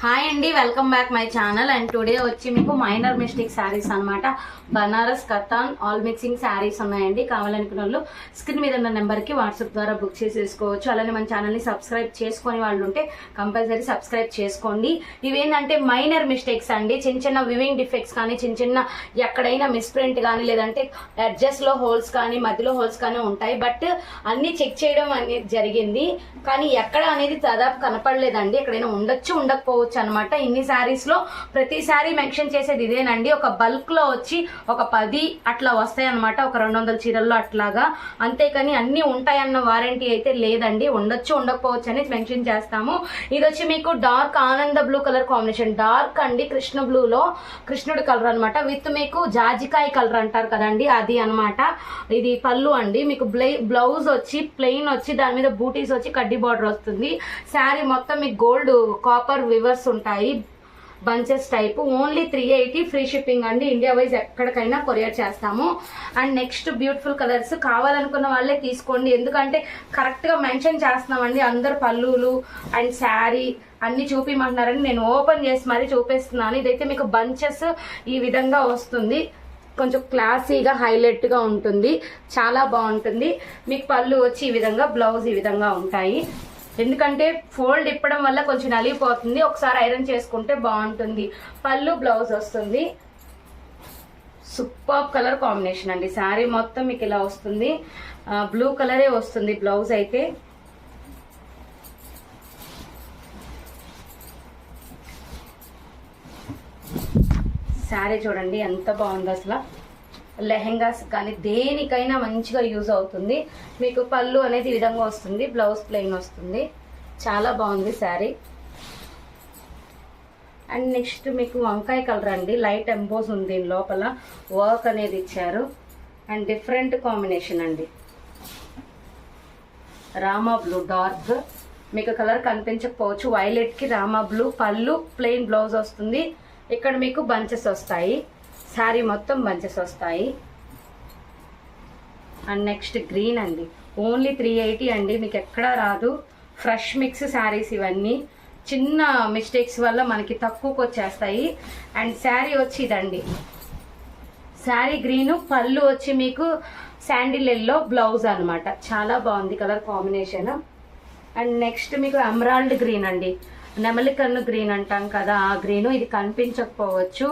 Hi అండి, welcome back my channel. And today వచ్చి మీకు మైనర్ మిస్టేక్ శారీస్ అనమాట. బనారస్ కథాన్ ఆల్ మిక్సింగ్ శారీస్ ఉన్నాయండి. కావాలనుకున్న వాళ్ళు స్క్రీన్ మీద ఉన్న నెంబర్కి వాట్సాప్ ద్వారా బుక్ చేసేసుకోవచ్చు. అలానే మన ఛానల్ని సబ్స్క్రైబ్ చేసుకునే వాళ్ళు ఉంటే కంపల్సరీ సబ్స్క్రైబ్ చేసుకోండి. ఇవేంటంటే మైనర్ మిస్టేక్స్ అండి. చిన్న చిన్న వివింగ్ డిఫెక్ట్స్ కానీ, చిన్న చిన్న ఎక్కడైనా మిస్ప్రింట్ కానీ, లేదంటే అడ్జస్ట్లో హోల్స్ కానీ, మధ్యలో హోల్స్ కానీ ఉంటాయి. బట్ అన్నీ చెక్ చేయడం అనేది జరిగింది, కానీ ఎక్కడ అనేది దాదాపు కనపడలేదండి. ఎక్కడైనా ఉండొచ్చు, ఉండకపోవచ్చు అనమాట. ఇన్ని శారీస్ లో ప్రతి శారీ మెన్షన్ చేసేది ఇదేనండి. ఒక బల్క్ లో వచ్చి ఒక 10 అట్లా వస్తాయి అనమాట, ఒక 200 చీరల్లో అట్లాగా. అంతేకాని అన్ని ఉంటాయన్న వారంటీ అయితే లేదండి. ఉండొచ్చు, ఉండకపోవచ్చు అని మెన్షన్ చేస్తాము. ఇది వచ్చి మీకు డార్క్ ఆనంద బ్లూ కలర్ కాంబినేషన్. డార్క్ అండి, కృష్ణ బ్లూలో కృష్ణుడి కలర్ అనమాట. విత్ మీకు జాజికాయ కలర్ అంటారు కదండి, అది అనమాట. ఇది పళ్ళు అండి. మీకు బ్లౌజ్ వచ్చి ప్లెయిన్ వచ్చి దాని మీద బూటీస్ వచ్చి కడ్డీ బార్డర్ వస్తుంది. శారీ మొత్తం మీకు గోల్డ్ కాపర్ వివర్స్ ఉంటాయి, bunches type. Only 380 free shipping అండి. ఇండియా వైజ్ ఎక్కడికైనా కొరియర్ చేస్తాము. అండ్ నెక్స్ట్ బ్యూటిఫుల్ కలర్స్ కావాలనుకున్న వాళ్ళే తీసుకోండి, ఎందుకంటే కరెక్ట్ గా మెన్షన్ చేస్తున్నామండి. అందరు పళ్ళులు అండ్ శారీ అన్ని చూపిమంటున్నారని నేను ఓపెన్ చేసి మరీ చూపిస్తున్నాను. ఇదైతే మీకు బంచెస్ ఈ విధంగా వస్తుంది, కొంచెం క్లాసీగా హైలైట్ గా ఉంటుంది, చాలా బాగుంటుంది. మీకు పళ్ళు వచ్చి ఈ విధంగా, బ్లౌజ్ ఈ విధంగా ఉంటాయి. ఎందుకంటే ఫోల్డ్ ఇప్పడం వల్ల కొంచెం నలిగిపోతుంది, ఒకసారి ఐరన్ చేసుకుంటే బాగుంటుంది. పళ్ళు బ్లౌజ్ వస్తుంది. సూపర్ కలర్ కాంబినేషన్ అండి. శారీ మొత్తం మీకు ఇలా వస్తుంది, బ్లూ కలరే వస్తుంది బ్లౌజ్ అయితే. శారీ చూడండి ఎంత బాగుంది అసలు. లెహెంగాస్ కానీ దేనికైనా మంచిగా యూజ్ అవుతుంది. మీకు పళ్ళు అనేది ఈ విధంగా వస్తుంది, బ్లౌజ్ ప్లెయిన్ వస్తుంది. చాలా బాగుంది శారీ. అండ్ నెక్స్ట్ మీకు వంకాయ కలర్ అండి. లైట్ ఎంబోస్ ఉంది, దీని లోపల వర్క్ అనేది ఇచ్చారు. అండ్ డిఫరెంట్ కాంబినేషన్ అండి. రామా బ్లూ డార్క్, మీకు కలర్ కనిపించకపోవచ్చు. వైలెట్కి రామా బ్లూ, పళ్ళు ప్లెయిన్ బ్లౌజ్ వస్తుంది. ఇక్కడ మీకు బంచెస్ వస్తాయి, శారీ మొత్తం బంచెస్ వస్తాయి. అండ్ నెక్స్ట్ గ్రీన్ అండి. ఓన్లీ 380 అండి, మీకు ఎక్కడా రాదు. ఫ్రెష్ మిక్స్ శారీస్ ఇవన్నీ. చిన్న మిస్టేక్స్ వల్ల మనకి తక్కువకి వచ్చేస్తాయి. అండ్ శారీ వచ్చి ఇదండి, శారీ గ్రీను, పళ్ళు వచ్చి మీకు శాండిల్ ఎల్లో, బ్లౌజ్ అనమాట. చాలా బాగుంది కలర్ కాంబినేషన్. అండ్ నెక్స్ట్ మీకు ఎమరాల్డ్ గ్రీన్ అండి. నెమలి కన్ను గ్రీన్ అంటాం కదా, ఆ గ్రీను. ఇది కనిపించకపోవచ్చు,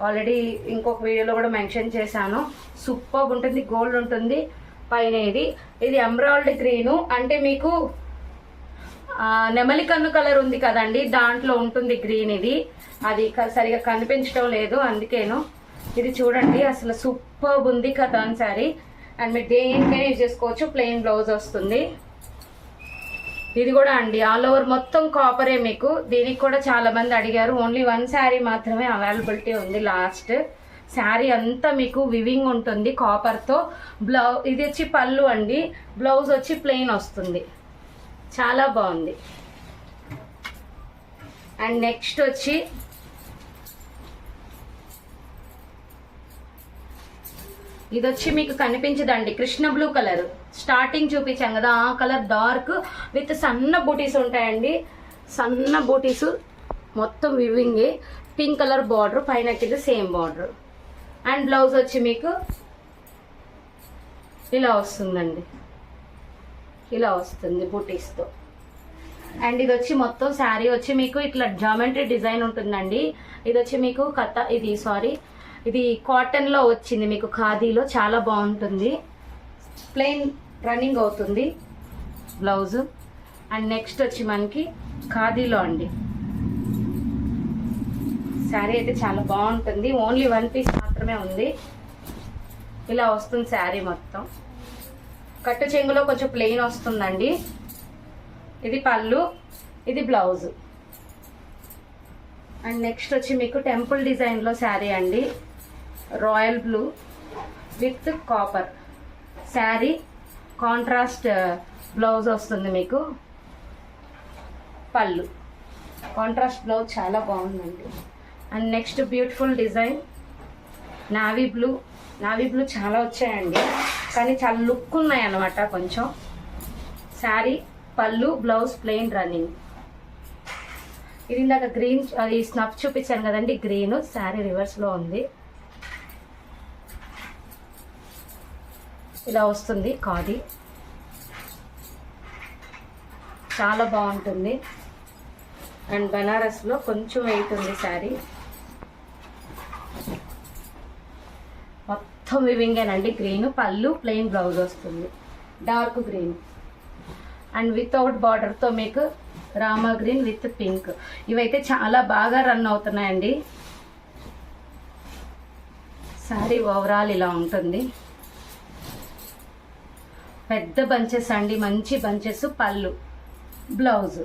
ఆల్రెడీ ఇంకొక వీడియోలో కూడా మెన్షన్ చేశాను. సూపర్ ఉంటుంది, గోల్డ్ ఉంటుంది పైన. ఇది ఎమరాల్డ్ గ్రీను అంటే మీకు నెమలి కన్ను కలర్ ఉంది కదండి, దాంట్లో ఉంటుంది గ్రీన్. ఇది అది సరిగా కనిపించడం లేదు, అందుకేను. ఇది చూడండి అసలు సూపర్ ఉంది కథాన్ శారీ. అండ్ మీరు దేనికైనా యూజ్ చేసుకోవచ్చు. ప్లెయిన్ బ్లౌజ్ వస్తుంది. ఇది కూడా అండి ఆల్ ఓవర్ మొత్తం కాపరే మీకు. దీనికి కూడా చాలా మంది అడిగారు. ఓన్లీ 1 శారీ మాత్రమే అవైలబిలిటీ ఉంది. లాస్ట్ శారీ అంతా మీకు వివింగ్ ఉంటుంది కాపర్తో. ఇది వచ్చి పళ్ళు అండి, బ్లౌజ్ వచ్చి ప్లెయిన్ వస్తుంది. చాలా బాగుంది. అండ్ నెక్స్ట్ వచ్చి ఇది వచ్చి మీకు కనిపించదండి, కృష్ణ బ్లూ కలర్. స్టార్టింగ్ చూపించాం కదా, ఆ కలర్ డార్క్ విత్ సన్న బూటీస్ ఉంటాయండి. సన్న బూటీస్ మొత్తం వివింగే. పింక్ కలర్ బార్డర్, పైన కింద సేమ్ బార్డర్. అండ్ బ్లౌజ్ వచ్చి మీకు ఇలా వస్తుందండి, ఇలా వస్తుంది బూటీస్తో. అండ్ ఇది వచ్చి మొత్తం శారీ వచ్చి మీకు ఇట్లా జామెట్రీ డిజైన్ ఉంటుందండి. ఇది వచ్చి మీకు ఇది కాటన్ లో వచ్చింది, మీకు ఖాదీలో. చాలా బాగుంటుంది. ప్లెయిన్ రన్నింగ్ అవుతుంది బ్లౌజ్. అండ్ నెక్స్ట్ వచ్చి మనకి ఖాదీలో అండి. శారీ అయితే చాలా బాగుంటుంది. ఓన్లీ 1 పీస్ మాత్రమే ఉంది. ఇలా వస్తుంది శారీ మొత్తం. కట్టు చెంగులో కొంచెం ప్లెయిన్ వస్తుందండి. ఇది పళ్ళు, ఇది బ్లౌజ్. అండ్ నెక్స్ట్ వచ్చి మీకు టెంపుల్ డిజైన్లో శారీ అండి. Royal blue with copper sari. Contrast blouse వస్తుంది మీకు. పళ్ళు కాంట్రాస్ట్ బ్లౌజ్ చాలా బాగుందండి. And next beautiful design navy blue. Navy blue చాలా వచ్చాయండి, కానీ చాలా లుక్ ఉన్నాయి అన్నమాట కొంచెం. శారీ పళ్ళు, బ్లౌజ్ ప్లెయిన్ రన్నింగ్. ఇది ఇందాక గ్రీన్ అది స్నఫ్ చూపించాను కదండి, గ్రీన్ శారీ రివర్స్లో ఉంది. ఇలా వస్తుంది ఖాదీ, చాలా బాగుంటుంది. అండ్ బనారస్లో కొంచెం వెయిట్ ఉంది శారీ. మొత్తం వివింగేనండి. గ్రీన్ పళ్ళు, ప్లెయిన్ బ్లౌజ్ వస్తుంది, డార్క్ గ్రీన్ అండ్ వితౌట్ బార్డర్తో మీకు రామా గ్రీన్ విత్ పింక్. ఇవైతే చాలా బాగా రన్ అవుతున్నాయండి. శారీ ఓవరాల్ ఇలా ఉంటుంది. పెద్ద బంచెస్ అండి, మంచి బంచెస్. పళ్ళు, బ్లౌజ్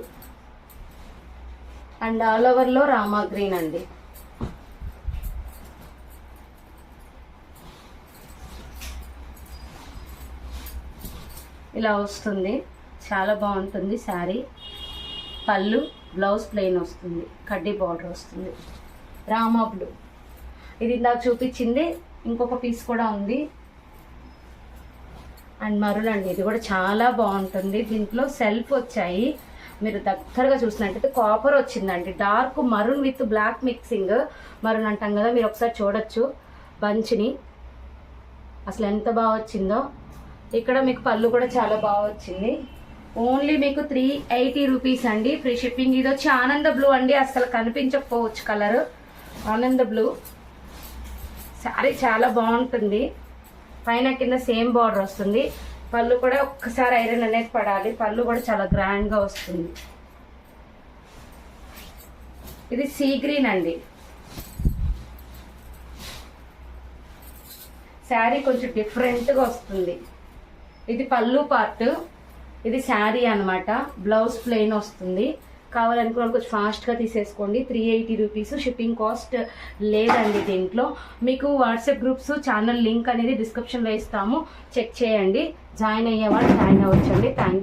అండ్ ఆల్ ఓవర్లో రామా గ్రీన్ అండి. ఇలా వస్తుంది, చాలా బాగుంటుంది శారీ. పళ్ళు, బ్లౌజ్ ప్లెయిన్ వస్తుంది, కడ్డీ బార్డర్ వస్తుంది. రామా బ్లూ, ఇది ఇందాక చూపించింది. ఇంకొక పీస్ కూడా ఉంది. అండ్ మరూన్ అండి, ఇది కూడా చాలా బాగుంటుంది. దీంట్లో సెల్ఫ్ వచ్చాయి, మీరు దగ్గరగా చూసినట్టయితే కాపర్ వచ్చిందండి. Dark maroon with black mixing, maroon అంటాం కదా, మీరు ఒకసారి చూడొచ్చు బంచ్ని అసలు ఎంత బాగా వచ్చిందో. ఇక్కడ మీకు పళ్ళు కూడా చాలా బాగా వచ్చింది. ఓన్లీ మీకు 380 రూపీస్ అండి, ఫ్రీ షిప్పింగ్. ఇది వచ్చి ఆనంద బ్లూ అండి, అసలు కనిపించకపోవచ్చు కలర్. ఆనంద బ్లూ శారీ చాలా బాగుంటుంది. పైన కింద సేమ్ బార్డర్ వస్తుంది. పళ్ళు కూడా ఒక్కసారి ఐరన్ అనేది పడాలి. పళ్ళు కూడా చాలా గ్రాండ్గా వస్తుంది. ఇది సీ గ్రీన్ అండి. శారీ కొంచెం డిఫరెంట్గా వస్తుంది. ఇది పళ్ళు పార్ట్, ఇది శారీ అనమాట. బ్లౌజ్ ప్లెయిన్ వస్తుంది. కావాలనుకున్న కొంచెం ఫాస్ట్గా తీసేసుకోండి. 380 రూపీస్, షిప్పింగ్ కాస్ట్ లేదండి దీంట్లో. మీకు వాట్సాప్ గ్రూప్స్ ఛానల్ లింక్ అనేది డిస్క్రిప్షన్లో ఇస్తాము, చెక్ చేయండి. జాయిన్ అయ్యేవాళ్ళు జాయిన్ అవ్వచ్చండి. Thank you.